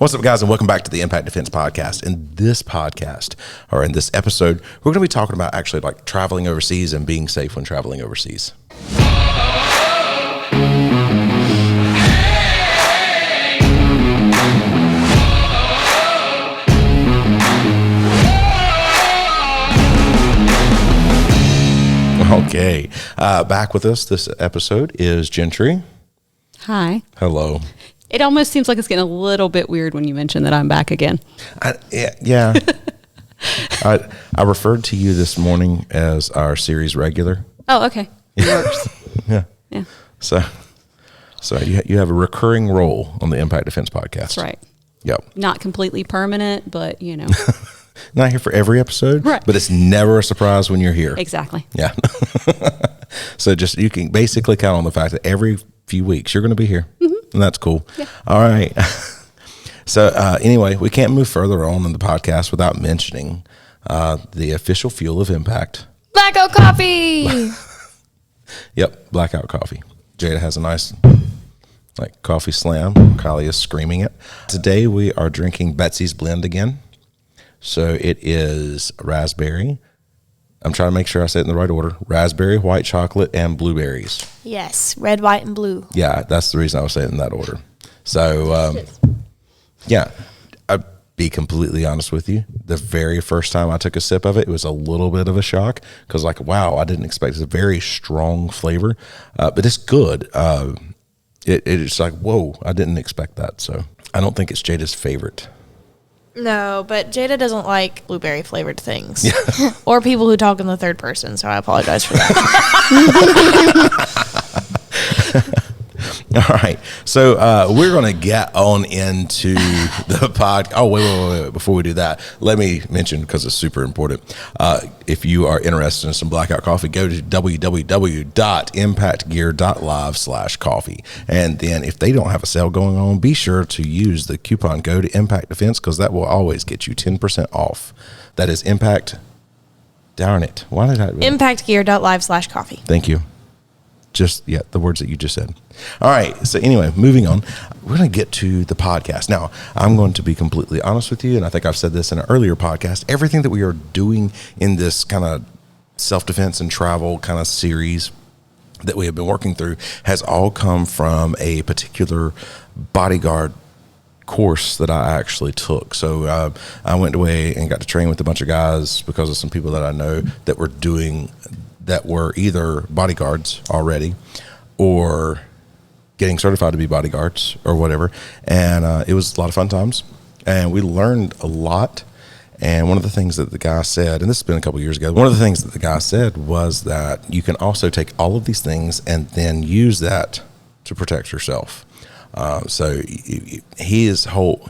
What's up, guys, and welcome back to the Impact Defense Podcast. In this podcast, or in this episode, we're going to be talking about actually like traveling overseas and being safe when traveling overseas. Okay, back with us this episode is Gentry. Hi. Hello. It almost seems like it's getting a little bit weird when you mention that I'm back again. Yeah. I referred to you this morning as our series regular. Oh, okay. It works. Yeah. So you have a recurring role on the Impact Defense Podcast. That's right. Yep. Not completely permanent, but you know. Not here for every episode, right. But it's never a surprise when you're here. Exactly. Yeah. So just you can basically count on the fact that every few weeks you're going to be here. Mm-hmm. And that's cool. Yeah. All right. So anyway, we can't move further on in the podcast without mentioning the official fuel of Impact. Blackout coffee. Yep. Blackout coffee. Jada has a nice coffee slam. Kylie is screaming it. Today we are drinking Betsy's Blend again. So it is raspberry. I'm trying to make sure I say it in the right order. Raspberry, white chocolate, and blueberries. Yes, red, white, and blue. Yeah, that's the reason I was saying it in that order. So, yeah, I'll be completely honest with you. The very first time I took a sip of it, it was a little bit of a shock because, wow, I didn't expect it. It's a very strong flavor, but it's good. It's like, whoa, I didn't expect that. So I don't think it's Jada's favorite. No, but Jada doesn't like blueberry flavored things or people who talk in the third person. So I apologize for that. All right. So we're going to get on into the pod. Oh, wait. Before we do that, let me mention, because it's super important, if you are interested in some Blackout coffee, go to www.impactgear.live/coffee. And then if they don't have a sale going on, be sure to use the coupon code Impact Defense, because that will always get you 10% off. That is Impact. Darn it. Why did I? Impactgear.live/coffee. Thank you. The words that you just said. All right. So anyway, moving on, we're going to get to the podcast. Now, I'm going to be completely honest with you, and I think I've said this in an earlier podcast. Everything that we are doing in this kind of self-defense and travel kind of series that we have been working through has all come from a particular bodyguard course that I actually took. So I went away and got to train with a bunch of guys because of some people that I know that were either bodyguards already or getting certified to be bodyguards or whatever. And it was a lot of fun times. And we learned a lot. And one of the things that the guy said, and this has been a couple years ago, one of the things that the guy said was that you can also take all of these things and then use that to protect yourself. So his whole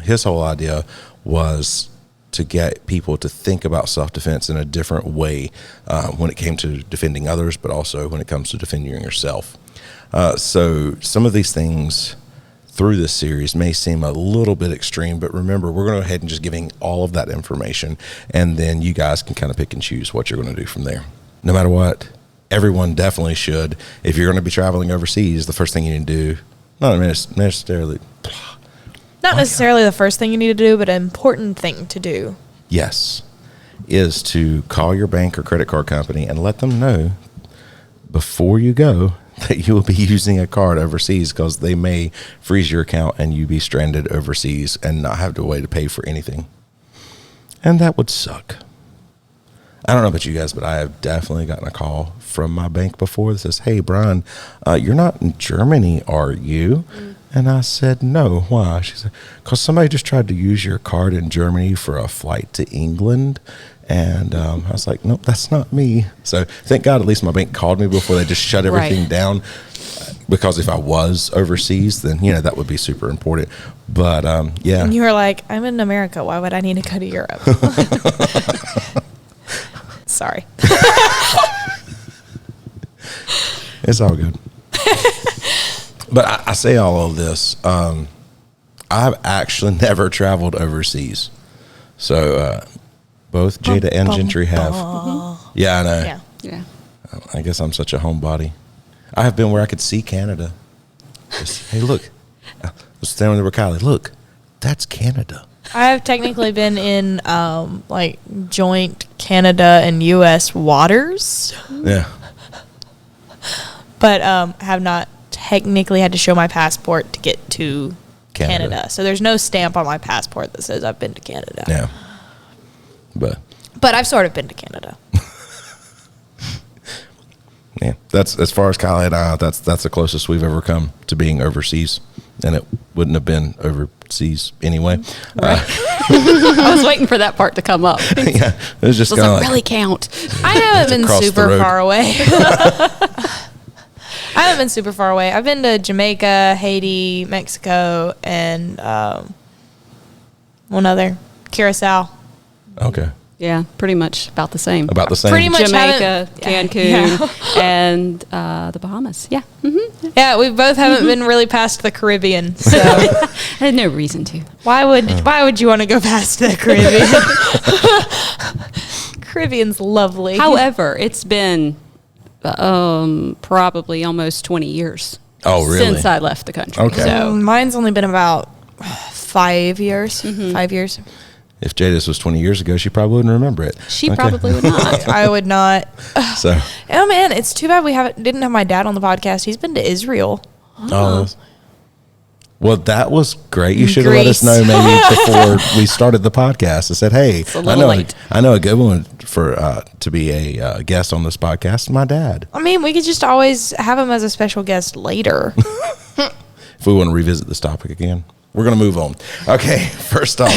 idea was to get people to think about self-defense in a different way when it came to defending others, but also when it comes to defending yourself. So some of these things through this series may seem a little bit extreme, but remember, we're going to go ahead and just giving all of that information, and then you guys can kind of pick and choose what you're going to do from there. No matter what, everyone definitely should. If you're going to be traveling overseas, the first thing you need to do, not necessarily the first thing you need to do, but an important thing to do. Yes, is to call your bank or credit card company and let them know before you go that you will be using a card overseas, because they may freeze your account and you be stranded overseas and not have a way to pay for anything. And that would suck. I don't know about you guys, but I have definitely gotten a call from my bank before that says, "Hey, Brian, you're not in Germany, are you?" And I said, "No, why?" She said, "Because somebody just tried to use your card in Germany for a flight to England." And I was like, "Nope, that's not me." So thank God at least my bank called me before they just shut everything down. Because if I was overseas, then, that would be super important. But, yeah. And you were like, "I'm in America. Why would I need to go to Europe?" Sorry. It's all good. But I say all of this. I've actually never traveled overseas. So both Jada and Gentry have. Mm-hmm. Yeah, I know. Yeah. I guess I'm such a homebody. I have been where I could see Canada. Just, hey, look. I was standing there with Kylie. Look, That's Canada. I've technically been in like joint Canada and U.S. waters, Yeah. but have not technically had to show my passport to get to Canada. So there's no stamp on my passport that says I've been to Canada. Yeah. But I've sort of been to Canada. yeah, that's as far as Kylie and I. That's the closest we've ever come to being overseas, and it wouldn't have been overseas anyway. I was waiting for that part to come up. Yeah, it was just Does kind it of like, really count? I haven't been across the super road. far away. I haven't been super far away. I've been to Jamaica, Haiti, Mexico, and one other, Curacao. okay, Yeah, pretty much about the same. about the same. Pretty much Jamaica, haven't- Cancun, Yeah. and the Bahamas. Yeah. Yeah, we both haven't been really past the Caribbean. So I had no reason to. why would you want to go past the Caribbean? Caribbean's lovely. However, it's been probably almost 20 years. Oh, really? Since I left the country. Okay. So Mine's only been about 5 years. 5 years. If Jadis was 20 years ago, she probably wouldn't remember it. she Okay. probably would not. I would not. So, Oh man, it's too bad we didn't have my dad on the podcast. He's been to Israel. well, that was great. You should have let us Greece. know maybe before we started the podcast. I said, "Hey, a little late. I know a good one for to be a guest on this podcast. My dad. I mean, we could just always have him as a special guest later. If we want to revisit this topic again, we're going to move on. Okay, first off,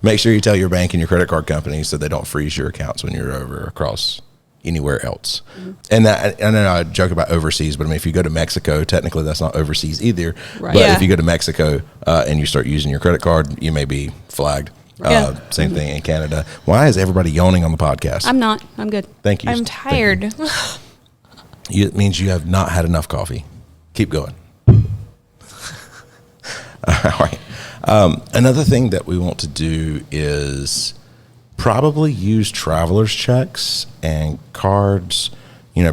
make sure you tell your bank and your credit card company so they don't freeze your accounts when you're over across anywhere else. And that, I know I joke about overseas, but I mean, if you go to Mexico, technically that's not overseas either. Right. But Yeah. if you go to Mexico and you start using your credit card, you may be flagged. Yeah. Same thing in Canada. Why is everybody yawning on the podcast? I'm not. I'm good. Thank you. I'm Thank you. tired. It means you have not had enough coffee. Keep going. All right. Another thing that we want to do is probably use traveler's checks and cards,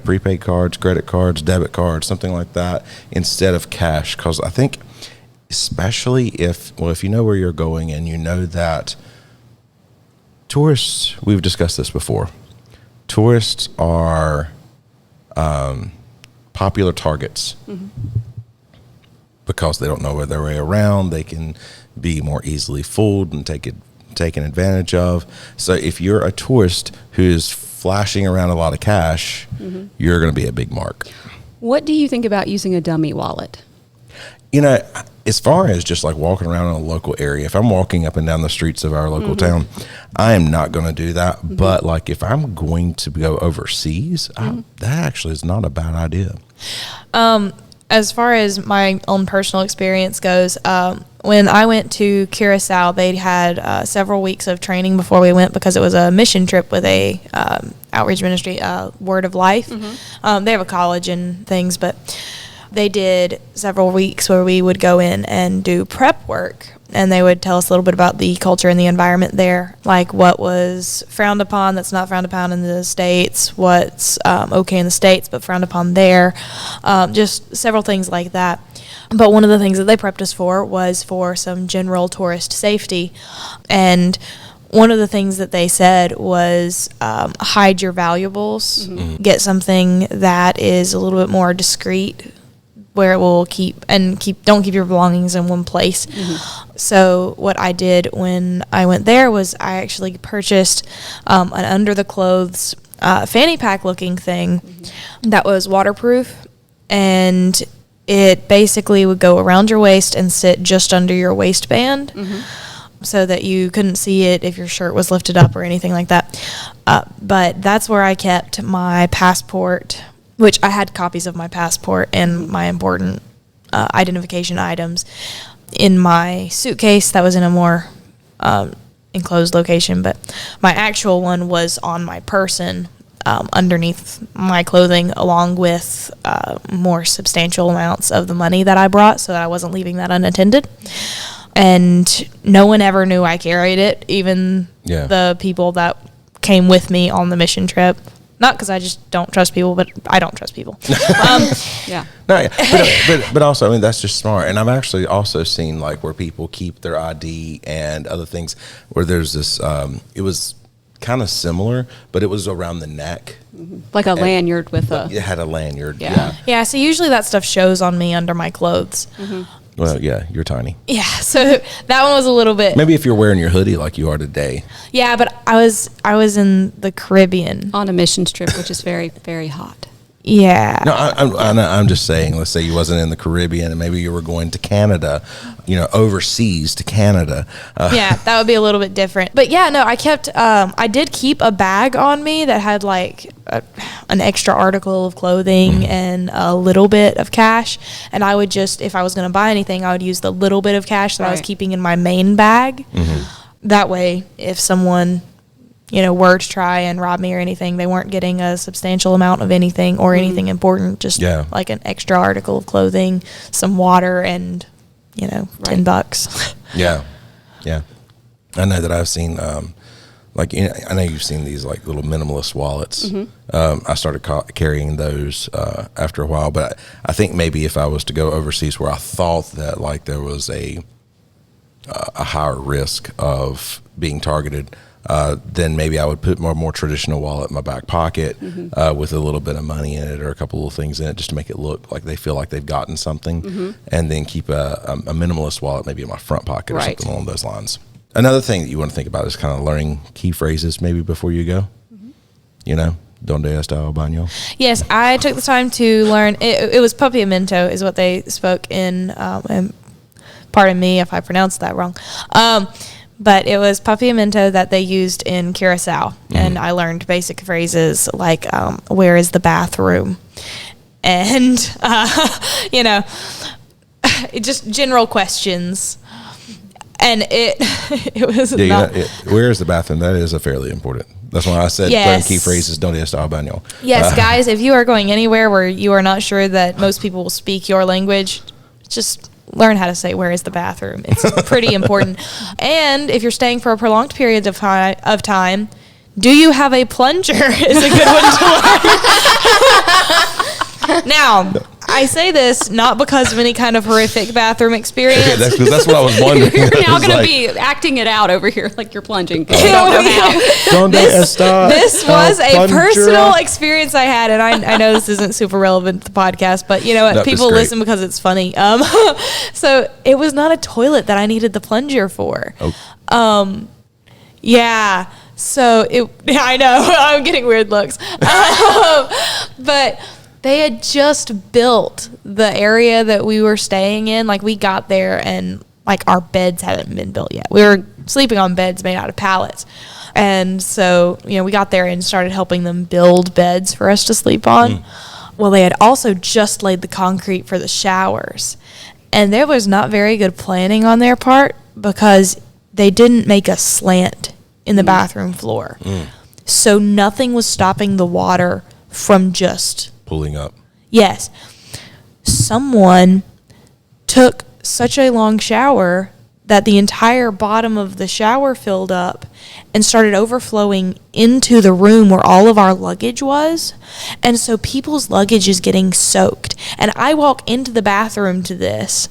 prepaid cards, credit cards, debit cards, something like that, instead of cash. Because I think, especially if you know where you're going and you know that tourists, we've discussed this before, tourists are popular targets. Because they don't know their way around, they can be more easily fooled and taken advantage of. So if you're a tourist who's flashing around a lot of cash, you're going to be a big mark. What do you think about using a dummy wallet? As far as just like walking around in a local area, if I'm walking up and down the streets of our local town, I am not going to do that. But like if I'm going to go overseas, that actually is not a bad idea. As far as my own personal experience goes, when I went to Curacao, they had several weeks of training before we went because it was a mission trip with a outreach ministry, Word of Life. They have a college and things, but they did several weeks where we would go in and do prep work. And they would tell us a little bit about the culture and the environment there, like what was frowned upon that's not frowned upon in the States, what's okay in the States but frowned upon there, just several things like that. But one of the things that they prepped us for was for some general tourist safety. And one of the things that they said was hide your valuables, get something that is a little bit more discreet, where it will don't keep your belongings in one place. So what I did when I went there was I actually purchased an under the clothes fanny pack looking thing that was waterproof, and it basically would go around your waist and sit just under your waistband so that you couldn't see it if your shirt was lifted up or anything like that. But that's where I kept my passport, which I had copies of my passport and my important identification items in my suitcase that was in a more enclosed location. But my actual one was on my person underneath my clothing, along with more substantial amounts of the money that I brought, so that I wasn't leaving that unattended. And no one ever knew I carried it, even the people that came with me on the mission trip. Not because I just don't trust people, but I don't trust people. Yeah. No, yeah. but also, I mean, that's just smart. And I've actually also seen like where people keep their ID and other things where there's this, it was kind of similar, but it was around the neck. Like a lanyard with a. It had a lanyard. Yeah. Yeah. Yeah, so usually that stuff shows on me under my clothes. Well, yeah, you're tiny. Yeah, so that one was a little bit. Maybe if you're wearing your hoodie like you are today. Yeah, but I was in the Caribbean. On a missions trip, which is very, very hot. Yeah. No, I'm just saying, let's say you wasn't in the Caribbean and maybe you were going to Canada, overseas to Canada. Yeah, that would be a little bit different. But yeah, no, I did keep a bag on me that had like an extra article of clothing and a little bit of cash. And I would just, if I was going to buy anything, I would use the little bit of cash that I was Right. keeping in my main bag. That way, if someone, were to try and rob me or anything, they weren't getting a substantial amount of anything or anything important, just like an extra article of clothing, some water, and, $10. Yeah. Yeah. I know that I've seen, I know you've seen these like little minimalist wallets. I started carrying those after a while, but I think maybe if I was to go overseas where I thought that like there was a higher risk of being targeted, then maybe I would put more traditional wallet in my back pocket with a little bit of money in it or a couple little things in it just to make it look like they feel like they've gotten something, and then keep a minimalist wallet maybe in my front pocket or Right. something along those lines. Another thing that you want to think about is kind of learning key phrases maybe before you go. Donde está el baño? Yes, I took the time to learn. It was papiamento is what they spoke in, and pardon me if I pronounced that wrong. But it was papiamento that they used in Curacao. And I learned basic phrases like, where is the bathroom? And, just general questions. And it was not... Where is the bathroom? That is a fairly important. That's why I said learn key phrases, donde está el baño. Yes, guys, if you are going anywhere where you are not sure that most people will speak your language, just learn how to say, where is the bathroom? It's pretty important. And if you're staying for a prolonged period of time, do you have a plunger is a good one to learn. Now, I say this not because of any kind of horrific bathroom experience. Okay, that's what I was wondering. You're now going to be acting it out over here like you're plunging. 'Cause you don't know how. Donde está This was a plunger? personal experience I had, and I know this isn't super relevant to the podcast, but you know what? No, it's People great. listen because it's funny. So it was not a toilet that I needed the plunger for. Oh. Yeah. So I know I'm getting weird looks, but they had just built the area that we were staying in. Like we got there and like our beds hadn't been built yet. We were sleeping on beds made out of pallets. And so, we got there and started helping them build beds for us to sleep on. Well, they had also just laid the concrete for the showers. And there was not very good planning on their part because they didn't make a slant in the bathroom floor. So nothing was stopping the water from just Pulling up. Yes. Someone took such a long shower that the entire bottom of the shower filled up and started overflowing into the room where all of our luggage was. And so people's luggage is getting soaked. And I walk into the bathroom to this.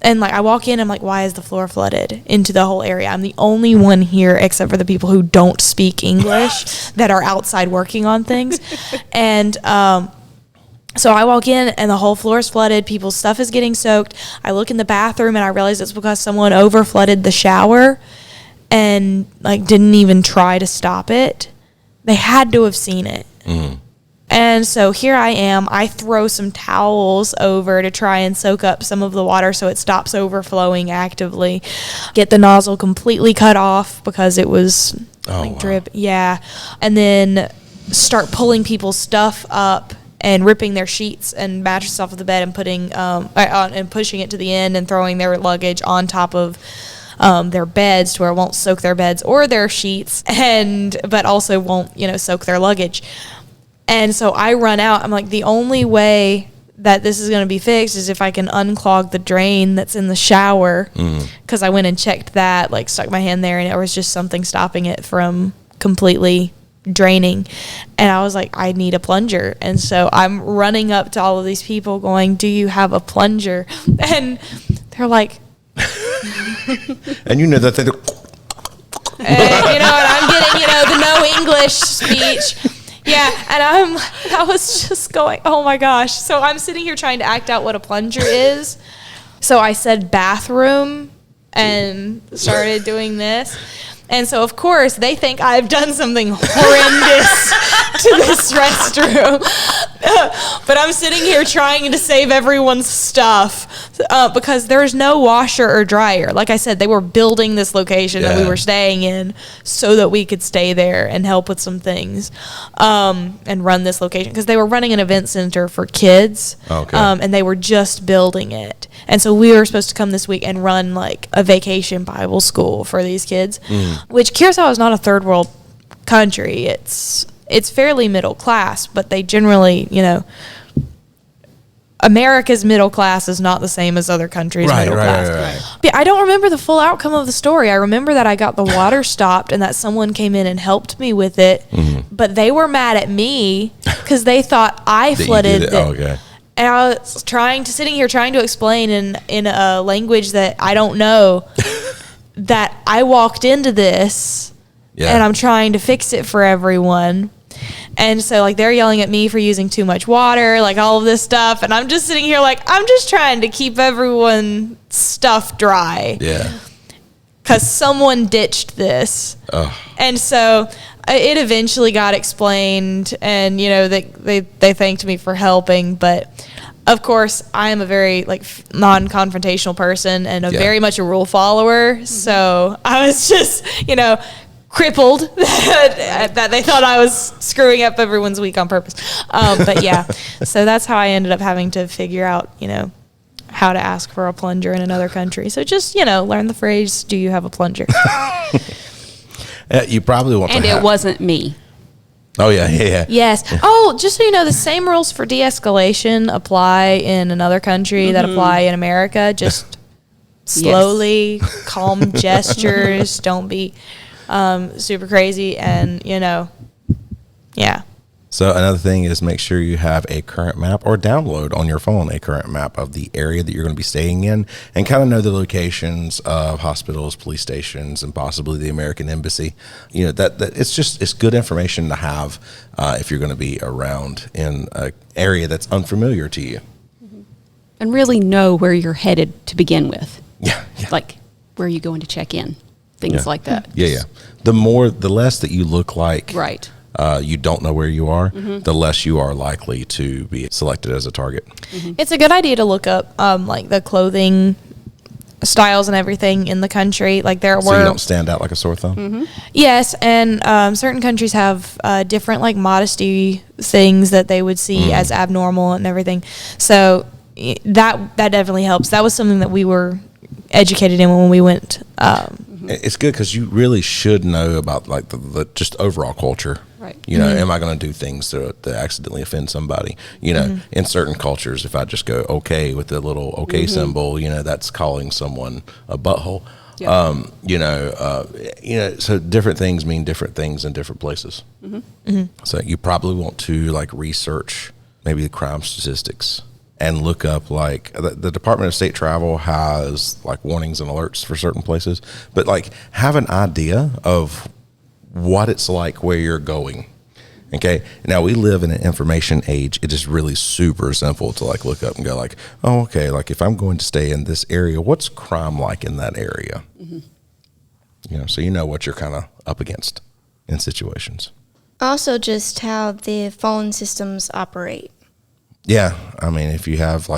And I walk in, I'm like, why is the floor flooded into the whole area? I'm the only one here except for the people who don't speak English that are outside working on things. And, so I walk in and the whole floor is flooded. People's stuff is getting soaked. I look in the bathroom and I realize it's because someone over flooded the shower and didn't even try to stop it. They had to have seen it. And so here I am. I throw some towels over to try and soak up some of the water so it stops overflowing actively. Get the nozzle completely cut off because it was drip. Yeah. And then start pulling people's stuff up and ripping their sheets and mattresses off of the bed and putting and pushing it to the end and throwing their luggage on top of their beds to where it won't soak their beds or their sheets, but also won't soak their luggage. And so I run out. I'm like, the only way that this is going to be fixed is if I can unclog the drain that's in the shower, because I went and checked that, stuck my hand there, and it was just something stopping it from completely draining. And I was like, I need a plunger. And so I'm running up to all of these people going, do you have a plunger? And they're like, and you know that they do. and I'm getting, the no English speech. Yeah, and I was just going, oh my gosh. So I'm sitting here trying to act out what a plunger is. So I said bathroom and started doing this. And so, of course, they think I've done something horrendous to this restroom. But I'm sitting here trying to save everyone's stuff because there's no washer or dryer. Like I said, they were building this location that we were staying in so that we could stay there and help with some things and run this location. Because they were running an event center for kids, and they were just building it. And so we were supposed to come this week and run like a vacation Bible school for these kids, which Curacao is not a third world country. It's fairly middle class, but they generally, America's middle class is not the same as other countries' middle class. Right. But I don't remember the full outcome of the story. I remember that I got the water stopped and that someone came in and helped me with it, but they were mad at me because they thought I flooded it. And I was sitting here trying to explain in a language that I don't know that I walked into this and I'm trying to fix it for everyone. And so like they're yelling at me for using too much water, like all of this stuff. And I'm just sitting here like, I'm just trying to keep everyone's stuff dry. Yeah. Because someone ditched this. And so it eventually got explained and, they thanked me for helping. But of course, I am a very non-confrontational person and very much a rule follower. So I was just, crippled that they thought I was screwing up everyone's week on purpose. But yeah, so that's how I ended up having to figure out, how to ask for a plunger in another country. So just, learn the phrase, do you have a plunger? You probably want and to it wasn't me. Oh, yeah. Yes. Oh, just so you know, the same rules for de-escalation apply in another country that apply in America. Just slowly, calm gestures. Don't be super crazy. And, yeah. So another thing is make sure you have a current map or download on your phone a current map of the area that you're going to be staying in and kind of know the locations of hospitals, police stations, and possibly the American Embassy. That it's good information to have if you're going to be around in an area that's unfamiliar to you. And really know where you're headed to begin with. Yeah. Like where are you going to check in? Things like that. Yeah. The less that you look like you don't know where you are, the less you are likely to be selected as a target. It's a good idea to look up the clothing styles and everything in the country. Like so you don't stand out like a sore thumb. Yes, and certain countries have different modesty things that they would see as abnormal and everything. So that definitely helps. That was something that we were educated in when we went. It's good because you really should know about the just overall culture. Right. Am I going to do things to accidentally offend somebody? In certain cultures, if I just go okay with the little okay symbol, that's calling someone a butthole. Yep. So different things mean different things in different places. So you probably want to research maybe the crime statistics and look up the Department of State Travel has warnings and alerts for certain places, but have an idea of what it's like where you're going. Okay. Now we live in an information age. It is really super simple to look up and go oh, okay. If I'm going to stay in this area, what's crime like in that area? So you know what you're kind of up against in situations. Also just how the phone systems operate. Yeah, I mean, if you have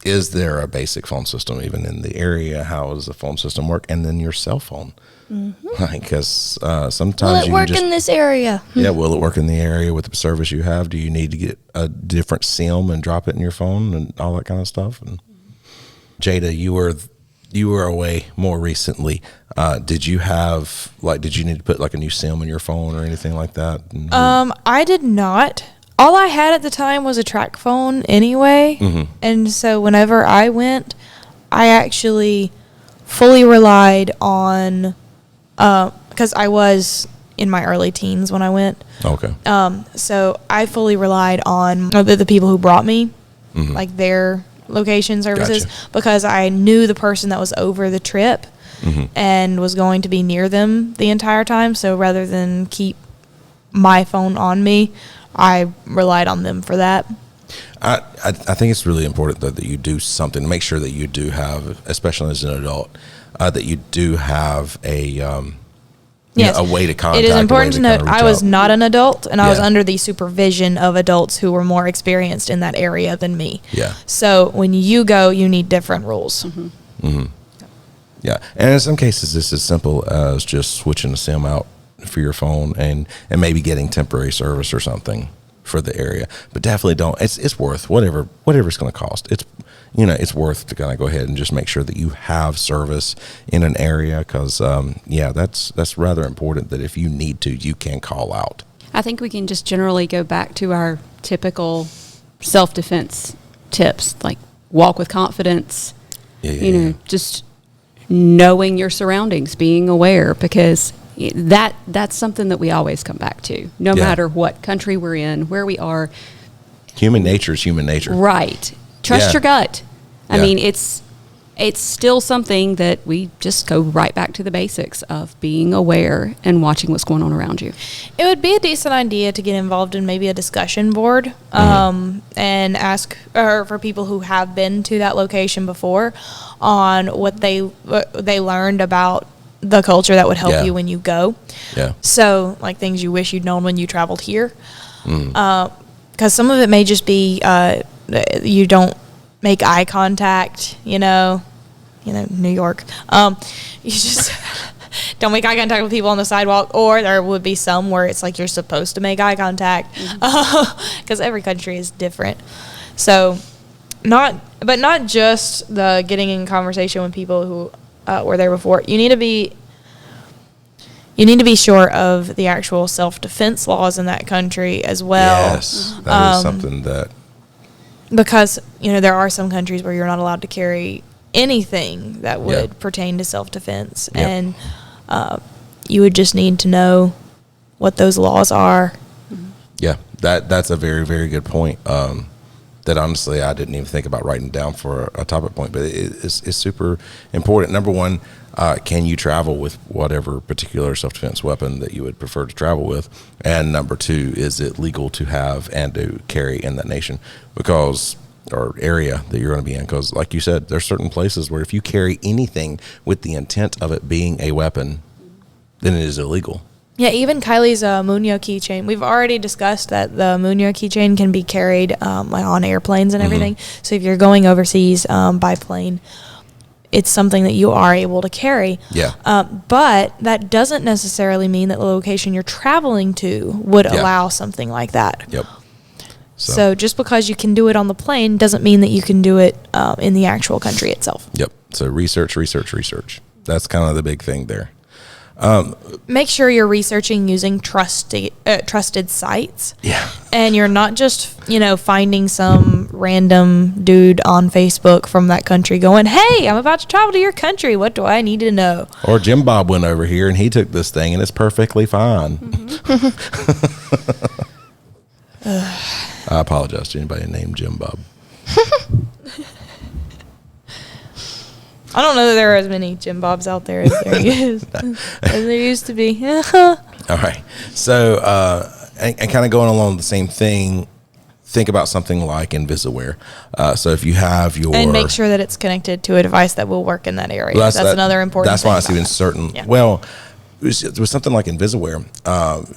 is there a basic phone system even in the area? How does the phone system work? And then your cell phone, because sometimes will it work in this area? Yeah, will it work in the area with the service you have? Do you need to get a different SIM and drop it in your phone and all that kind of stuff? And Jada, you were away more recently. Did you have did you need to put a new SIM in your phone or anything like that? I did not. All I had at the time was a track phone anyway. And so whenever I went, I actually fully relied on, because I was in my early teens when I went. Okay. So I fully relied on the people who brought me, like their location services, Gotcha. because I knew the person that was over the trip and was going to be near them the entire time. So rather than keep my phone on me, I relied on them for that. I think it's really important, though, that you do something to make sure that you do have, especially as an adult, that you do have Yes. a way to contact. It is important to note kind of reach I was out. not an adult, and I was Yeah. under the supervision of adults who were more experienced in that area than me. Yeah. So when you go, you need different rules. Yeah, and in some cases, it's as simple as just switching the SIM out for your phone and maybe getting temporary service or something for the area. But definitely don't. It's worth whatever it's going to cost. It's worth to kind of go ahead and just make sure that you have service in an area, because that's rather important, that if you need to, you can call out. I think we can just generally go back to our typical self-defense tips, like walk with confidence, Yeah. just knowing your surroundings, being aware, because that's something that we always come back to, no Yeah. matter what country we're in, where we are. Human nature is human nature. Right. Trust Yeah. your gut. I Yeah. mean, it's still something that we just go right back to the basics of being aware and watching what's going on around you. It would be a decent idea to get involved in maybe a discussion board and ask for people who have been to that location before on what they learned about the culture that would help Yeah. you when you go. Yeah. So, like things you wish you'd known when you traveled here. Because some of it may just be you don't make eye contact, New York. You just don't make eye contact with people on the sidewalk, or there would be some where it's like you're supposed to make eye contact, because every country is different. So, not just the getting in conversation with people who were there before. You need to be sure of the actual self-defense laws in that country as well. Yes, that is something that. Because, there are some countries where you're not allowed to carry anything that would Yeah. pertain to self-defense. Yep. And you would just need to know what those laws are. Yeah, that's a very, very good point. That honestly I didn't even think about writing down for a topic point, but it's super important. Number one, can you travel with whatever particular self-defense weapon that you would prefer to travel with? And number two, is it legal to have and to carry in that nation or area that you're going to be in? Because like you said, there's certain places where if you carry anything with the intent of it being a weapon, then it is illegal. Yeah, even Kylie's Munyo keychain. We've already discussed that the Munyo keychain can be carried like on airplanes and everything. So if you're going overseas by plane, it's something that you are able to carry. Yeah. But that doesn't necessarily mean that the location you're traveling to would allow something like that. Yep. So just because you can do it on the plane doesn't mean that you can do it in the actual country itself. Yep. So research. That's kind of the big thing there. Make sure you're researching using trusted sites. Yeah. And you're not just, finding some random dude on Facebook from that country going, "Hey, I'm about to travel to your country. What do I need to know?" Or Jim Bob went over here and he took this thing and it's perfectly fine. I apologize to anybody named Jim Bob. I don't know that there are as many Jim Bobs out there as there used to be. All right. So, and kind of going along the same thing, think about something like Invisaware. So if you have your... And make sure that it's connected to a device that will work in that area. Well, that's another important That's thing why it's about even that. certain... Yeah. Well, with something like Invisaware,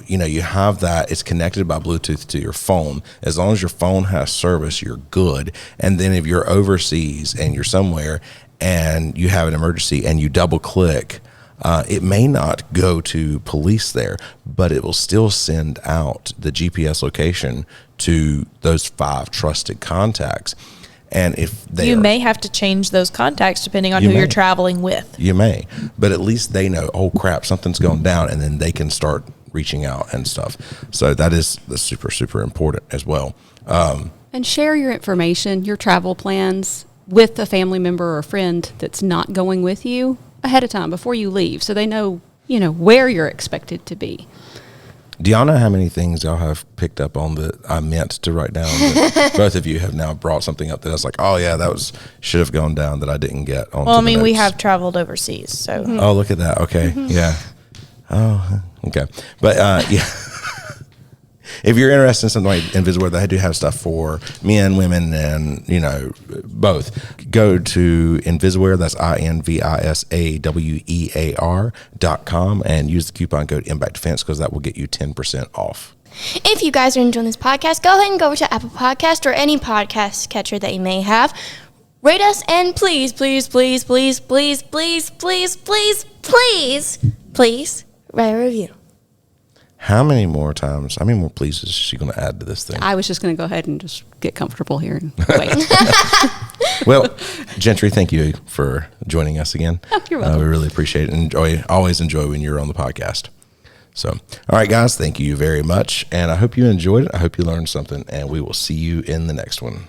you have that, it's connected by Bluetooth to your phone. As long as your phone has service, you're good. And then if you're overseas and you're somewhere and you have an emergency and you double click, it may not go to police there, but it will still send out the GPS location to those 5 trusted contacts. And if they You may have to change those contacts depending on You who may. you're traveling with. You may, but at least they know, oh crap, something's going down, and then they can start reaching out and stuff. So that's super, super important as well. And share your information, your travel plans with a family member or a friend that's not going with you ahead of time before you leave, so they know where you're expected to be. Do y'all know how many things y'all have picked up on that I meant to write down? That both of you have now brought something up that I was like, oh yeah, should have gone down that I didn't get on. Well, I mean, we have traveled overseas, so. Oh, look at that. Okay. Yeah. Oh, okay. But yeah. If you're interested in something like Invisiwear, they do have stuff for men, women, and both. Go to Invisiwear. That's INVISAWEAR.com and use the coupon code Impact Defense because that will get you 10% off. If you guys are enjoying this podcast, go ahead and go over to Apple Podcast or any podcast catcher that you may have. Rate us and please, please, please, please, please, please, please, please, please, please, write a review. How many more pleases is she going to add to this thing? I was just going to go ahead and just get comfortable here and wait. Well, Gentry, thank you for joining us again. Oh, you're welcome. We really appreciate it and always enjoy when you're on the podcast. So, all right, guys, thank you very much. And I hope you enjoyed it. I hope you learned something, and we will see you in the next one.